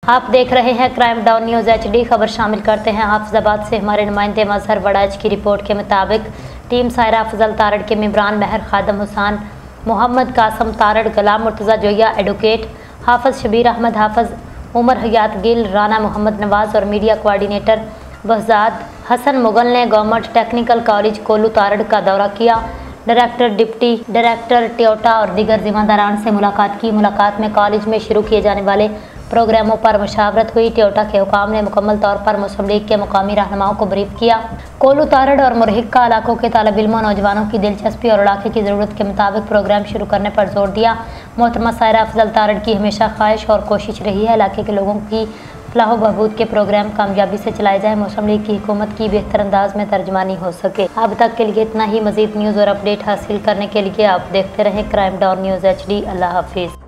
आप देख रहे हैं क्राइम डाउन न्यूज़ HD। खबर शामिल करते हैं हाफिजाबाद से हमारे नुमाइंदे मजहर वड़ाइच की रिपोर्ट के मुताबिक टीम सायरा अफजल तारड़ के मेम्बरान महर खादम हुसैन, मोहम्मद कासम तारड़, गुलाम मुर्तज़ा जोया, एडवोकेट हाफिज शबीर अहमद हाफिज, उमर हयात गिल, राना मोहम्मद नवाज और मीडिया कोआर्डिनेटर वहजाद हसन मुगल ने गवर्नमेंट टेक्निकल कॉलेज कोलू तारड़ का दौरा किया। डायरेक्टर, डिप्टी डायरेक्टर टोयोटा और दीगर जिम्मेदारान से मुलाकात की। मुलाकात में कॉलेज में शुरू किए जाने वाले प्रोग्रामों पर मुशावरत हुई। टोयोटा के हुकाम ने मुकम्मल तौर पर मुस्लिम लीग के मुकामी रहनुमाओं को ब्रीफ किया। कोलू तारड़ और मुरहिक्का इलाकों के तालिब इल्मों, नौजवानों की दिलचस्पी और इलाके की ज़रूरत के मुताबिक प्रोग्राम शुरू करने पर जोर दिया। मोहतरमा सायरा अफजल तारड़ की हमेशा ख्वाहिश और कोशिश रही है इलाके के लोगों की फलाह बहबूद के प्रोग्राम कामयाबी से चलाए जाए, मुस्लिम लीग की हुकूमत की बेहतर अंदाज में तर्जमानी हो सके। अब तक के लिए इतना ही। मज़ीद न्यूज़ और अपडेट हासिल करने के लिए आप देखते रहें क्राइम डाउन न्यूज़ HD। अल्लाह हाफिज़।